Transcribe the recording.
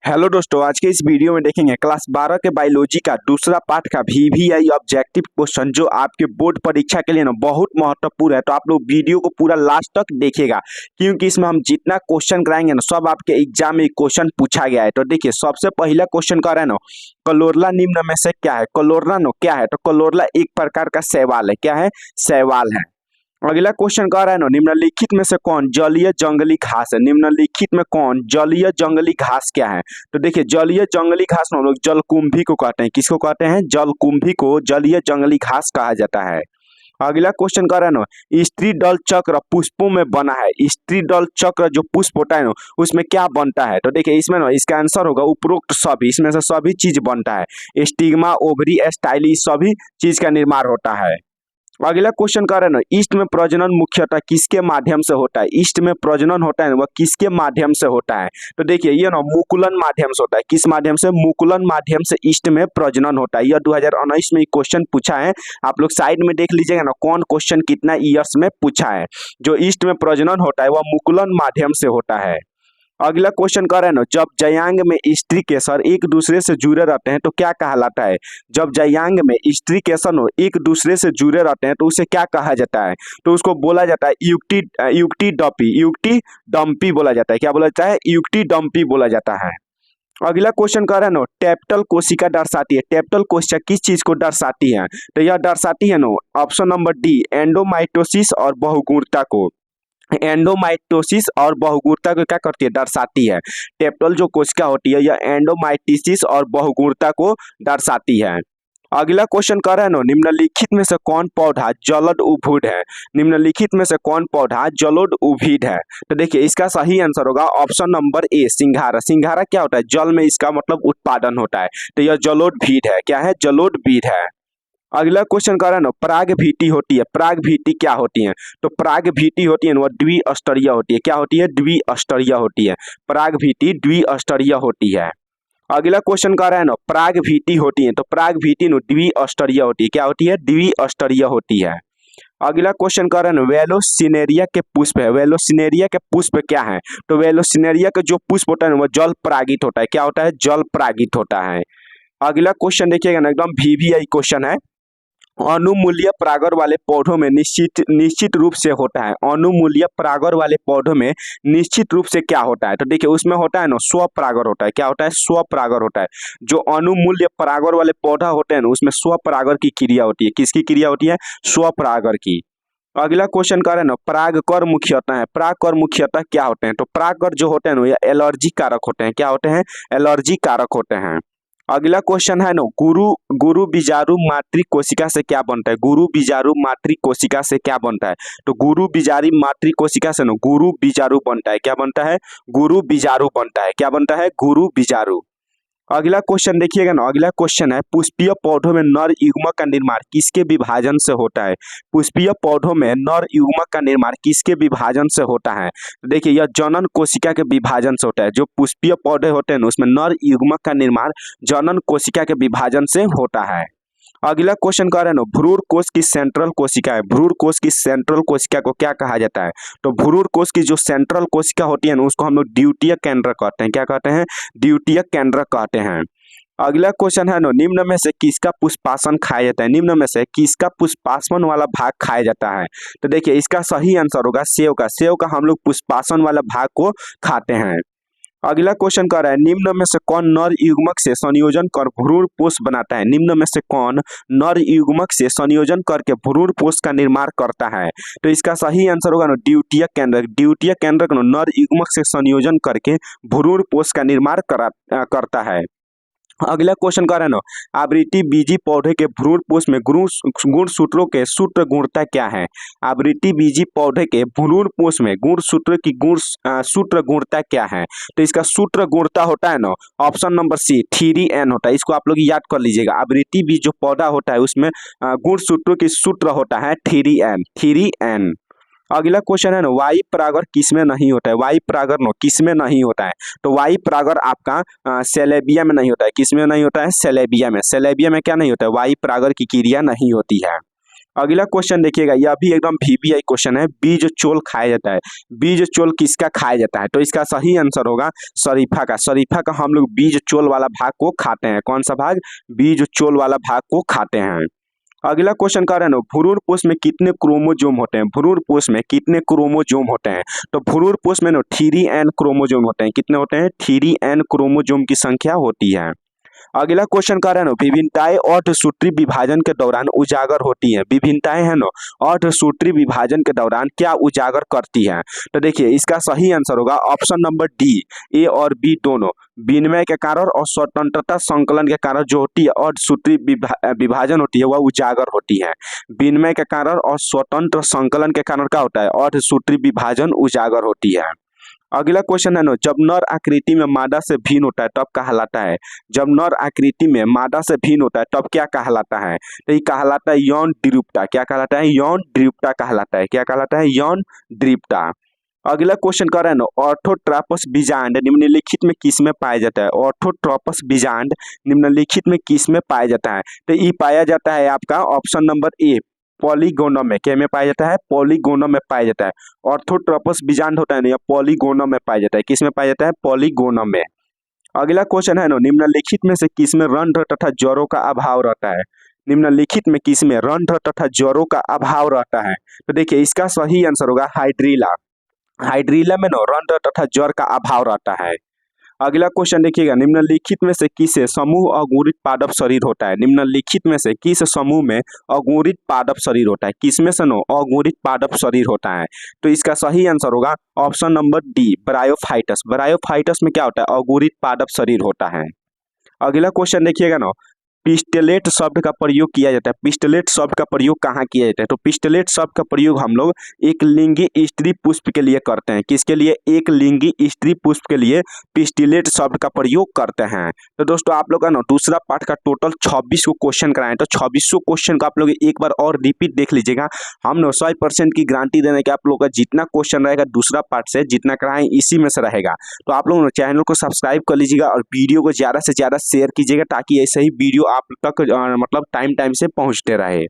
Hello दोस्तों, आज के इस वीडियो में देखेंगे क्लास 12 के बायोलॉजी का दूसरा पार्ट का वीवीआई ऑब्जेक्टिव क्वेश्चन जो आपके बोर्ड परीक्षा के लिए ना बहुत महत्वपूर्ण है। तो आप लोग वीडियो को पूरा लास्ट तक देखिएगा क्योंकि इसमें हम जितना क्वेश्चन कराएंगे ना सब आपके एग्जाम में क्वेश्चन पूछा गया है। तो देखिए सबसे पहला क्वेश्चन कह रहे हैं ना, क्लोरेला निम्न में से क्या है। क्लोरेला नो क्या है, तो क्लोरेला एक प्रकार का शैवाल है। क्या है? शैवाल है। अगला क्वेश्चन कह रहा है ना, निम्नलिखित में से कौन जलीय जंगली घास है। निम्नलिखित में कौन जलीय जंगली घास क्या है। तो देखिए जलीय जंगली घास हम लोग जलकुंभी को कहते हैं। किसको कहते हैं? जलकुंभी को जलीय जंगली घास कहा जाता है। अगला क्वेश्चन कह रहा है ना, स्त्री दल चक्र पुष्पों में बना है। स्त्री दल चक्र जो पुष्प होता है ना उसमें क्या बनता है। तो देखिए इसमें ना इसका आंसर होगा उपरोक्त सभी, इसमें से सभी चीज बनता है। स्टिग्मा, ओवरी, स्टाइली सभी चीज का निर्माण होता है। अगला क्वेश्चन कर रहे हैं ना, ईस्ट में प्रजनन मुख्यतः किसके माध्यम से होता है। ईस्ट में प्रजनन होता है वह किसके माध्यम से होता है। तो देखिए ये ना मुकुलन माध्यम से होता है। किस माध्यम से? मुकुलन माध्यम से ईस्ट में प्रजनन होता है। यह 2019 में क्वेश्चन पूछा है। आप लोग साइड में देख लीजिएगा ना कौन क्वेश्चन कितना ईयर्स में पूछा है। जो ईस्ट में प्रजनन होता है वह मुकुलन माध्यम से होता है। अगला क्वेश्चन कर रहे हैं ना, जब जयांग में स्त्री केसर एक दूसरे से जुड़े रहते हैं तो क्या कहलाता है। जब जयांग में स्त्री केसर एक दूसरे से जुड़े रहते हैं तो उसे क्या कहा जाता है। तो उसको बोला जाता है युक्ति डम्पी बोला जाता है। क्या बोला जाता है? युक्ति डम्पी बोला जाता है। अगला क्वेश्चन कर रहे हैं ना, टैप्टल कोशिका दर्शाती है। टैप्टल कोशिका किस चीज को दर्शाती है। तो यह दर्शाती है ना ऑप्शन नंबर डी एंडोमाइटोसिस और बहुगुणता को। एंडोमाइटोसिस और बहुगुणता को क्या करती है? दर्शाती है। टेप्टल जो कोशिका होती है यह एंडोमाइटोसिस और बहुगुणता को दर्शाती है। अगला क्वेश्चन कर रहे हैं ना, निम्नलिखित में से कौन पौधा जलोढ़ उद्भिद है। निम्नलिखित में से कौन पौधा जलोढ़ उद्भिद है। तो देखिए इसका सही आंसर होगा ऑप्शन नंबर ए सिंघारा। सिंघारा क्या होता है? जल में इसका मतलब उत्पादन होता है। तो यह जलोढ़ है। क्या है? जलोढ़ है। अगला क्वेश्चन कर रहा है ना, पराग भीति होती है। पराग भीति क्या होती है। तो पराग भीति होती है वह द्विस्तरीय होती है। क्या होती है? द्विस्तरीय होती है। पराग भीति द्विस्तरीय होती है। अगला क्वेश्चन कर रहा है ना, पराग भीति होती है। तो पराग भीति द्विस्तरीय होती है। क्या होती है? द्विस्तरीय होती है। अगला क्वेश्चन कर रहे हैं ना, वेलोसिनेरिया के पुष्प है। वेलोसिनेरिया के पुष्प क्या है। तो वेलोसिनेरिया के जो पुष्प होता है ना वह जल परागित होता है। क्या होता है? जल परागित होता है। अगला क्वेश्चन देखिएगा ना, एकदम वीवीआई क्वेश्चन है। अनुमूल्य परागर वाले पौधों में निश्चित रूप से होता है। अनुमूल्य परागर वाले पौधों में निश्चित रूप से क्या होता है। तो देखिए उसमें होता है ना स्वपरागर होता है। क्या होता है? स्वपरागर होता है। जो अनुमूल्य परागर वाले पौधा होते हैं ना उसमें स्वपरागर की क्रिया होती है। किसकी क्रिया होती है? स्वपरागर की। अगला क्वेश्चन कर रहे हैं ना, परागकर मुख्यतः है। परागकर मुख्यतः क्या होते हैं। तो परागकर जो होते हैं ना ये एलर्जी कारक होते हैं। क्या होते हैं? एलर्जी कारक होते हैं। अगला क्वेश्चन है ना, गुरु बीजाणु मातृ कोशिका से क्या बनता है। गुरु बीजाणु मातृ कोशिका से क्या बनता है। तो गुरु बीजाणु मातृ कोशिका से ना गुरु बीजाणु बनता है। क्या बनता है? गुरु बीजाणु बनता है। क्या बनता है? गुरु बीजाणु। अगला क्वेश्चन देखिएगा ना, अगला क्वेश्चन है, पुष्पीय पौधों में नर युग्मक का निर्माण किसके विभाजन से होता है। पुष्पीय पौधों में नर युग्मक का निर्माण किसके विभाजन से होता है। तो देखिए यह जनन कोशिका के विभाजन से होता है। जो पुष्पीय पौधे होते हैं उसमें नर युग्मक का निर्माण जनन कोशिका के विभाजन से होता है। अगला क्वेश्चन कह रहे हैं ना, भ्रूण कोश की सेंट्रल कोशिका है। भ्रूण कोश की सेंट्रल कोशिका को क्या कहा जाता है। तो भ्रूण कोश की जो सेंट्रल कोशिका होती है ना उसको हम लोग द्वितीयक केंद्र कहते हैं। क्या कहते हैं? द्वितीयक केंद्र कहते हैं। अगला क्वेश्चन है ना, निम्न में से किसका पुष्पासन खाया जाता है। निम्न में से किसका पुष्पासन वाला भाग खाया जाता है। तो देखिए इसका सही आंसर होगा सेव का। सेव का हम लोग पुष्पासन वाला भाग को खाते हैं। अगला क्वेश्चन कर रहा है, निम्न में से कौन नर युग्मक से संयोजन कर भ्रूण पोष बनाता है। निम्न में से कौन नर युग्मक से संयोजन करके भ्रूण पोष का निर्माण करता है। तो इसका सही आंसर होगा ना द्वितीयक केंद्रक। द्वितीयक केंद्रक नर युग्मक से संयोजन करके भ्रूण पोष का निर्माण करता है। अगला क्वेश्चन कर रहे हैं ना, आवृत्ति बीजी पौधे के भ्रूण पोष में गुणसूत्रों के सूत्र गुणता क्या है। आवृत्ति बीजी पौधे के भ्रूण पोष में गुणसूत्र की सूत्र गुणता क्या है। तो इसका सूत्र गुणता होता है ना ऑप्शन नंबर सी 3n होता है। इसको आप लोग याद कर लीजिएगा। आवृत्ति बीज जो पौधा होता है उसमें गुणसूत्रों की सूत्र होता है 3n। अगला क्वेश्चन है ना, वायु परागर किसमें नहीं होता है। वायु परागर नो किसमें नहीं होता है। तो वायु परागर आपका सेलेबिया में नहीं होता है। किसमें नहीं होता है? सेलेबिया में। सेलेबिया में क्या नहीं होता है? वायु परागर की क्रिया नहीं होती है। अगला क्वेश्चन देखिएगा, यह भी एकदम वीवीआई क्वेश्चन है। बीज चोल खाया जाता है, बीज चोल किसका खाया जाता है? तो इसका सही आंसर होगा शरीफा का। शरीफा का हम लोग बीज चोल वाला भाग को खाते हैं। कौन सा भाग? बीज चोल वाला भाग को खाते हैं। अगला क्वेश्चन कह रहे हैं ना, भ्रूण कोश में कितने क्रोमोजोम होते हैं? भ्रूण कोश में कितने क्रोमोजोम होते हैं? तो भ्रूण कोश में ना 3n क्रोमोजोम होते हैं। कितने होते हैं? 3n क्रोमोजोम की संख्या होती है। अगला क्वेश्चन कह रहे हैं ना, विभिन्नताएं अर्धसूत्री विभाजन के दौरान उजागर होती हैं। विभिन्नताएं है ना अर्धसूत्री विभाजन के दौरान क्या उजागर करती हैं? तो देखिए इसका सही आंसर होगा ऑप्शन नंबर डी, ए और बी दोनों। विनिमय के कारण और स्वतंत्रता संकलन के कारण जो होती है अर्धसूत्री विभाजन होती है वह उजागर होती है। विनिमय के कारण और स्वतंत्र संकलन के कारण क्या होता है? अर्धसूत्री विभाजन उजागर होती है। अगला क्वेश्चन है ना, जब नर आकृति में मादा से भिन्न होता है तब कहलाता है? जब नर आकृति में मादा से भिन्न होता है तब क्या कहलाता है? तो ये कहलाता है यौन द्विरूपता। क्या कहलाता है? यौन द्विरूपता कहलाता है। क्या कहलाता है? यौन द्विरूपता। अगला क्वेश्चन कर रहे हैं ना, ऑर्थोट्रॉपस बीजांड निम्नलिखित में किस में पाया जाता है? ऑर्थोट्रॉपस बीजांड निम्नलिखित में किस में पाया जाता है? तो ये पाया जाता है आपका ऑप्शन नंबर ए, पॉलीगोनम में। क्या में पाया जाता है? पॉलीगोनम में पाया जाता है। ऑर्थोट्रॉपस बीजांड होता है ना, यह पॉलीगोनम में पाया जाता है। किस में पाया जाता है? पॉलीगोनम में। अगला क्वेश्चन है ना, निम्नलिखित में से किस में रंध्र तथा ज्वरों का अभाव रहता है? निम्नलिखित में किस में रंध्र तथा ज्वरों का अभाव रहता है? तो देखिए इसका सही आंसर होगा हाइड्रीला। हाइड्रीला में ना रंध्र तथा ज्वर का अभाव रहता है। अगला क्वेश्चन देखिएगा, निम्नलिखित में से किसे समूह अगुणित पादप शरीर होता है? निम्नलिखित में से किस समूह में अगुणित पादप शरीर होता है? किसमें से नो अगुणित पादप शरीर होता है? तो इसका सही आंसर होगा option number D, bryophytes. Bryophytes में क्या होता है? अगुणित पादप शरीर होता है। अगला क्वेश्चन देखिएगा ना, पिस्टलेट शब्द का प्रयोग किया जाता है। पिस्टलेट शब्द का प्रयोग कहाँ किया जाता है? तो पिस्टलेट शब्द का प्रयोग हम लोग एक लिंगी स्त्री पुष्प के लिए करते हैं। किसके लिए? एक लिंगी स्त्री पुष्प के लिए पिस्टलेट शब्द का प्रयोग करते हैं। तो दोस्तों आप लोग का ना दूसरा पार्ट का टोटल 26 को क्वेश्चन कराएं, तो 26 क्वेश्चन को आप लोग एक बार और रिपीट देख लीजिएगा। हम ना 100% की गारंटी देने के आप लोग का जितना क्वेश्चन रहेगा दूसरा पार्ट से जितना कराएं इसी में से रहेगा। तो आप लोग चैनल को सब्सक्राइब कर लीजिएगा और वीडियो को ज़्यादा से ज़्यादा शेयर कीजिएगा ताकि ऐसे ही वीडियो आप तक मतलब टाइम से पहुंचते रहे।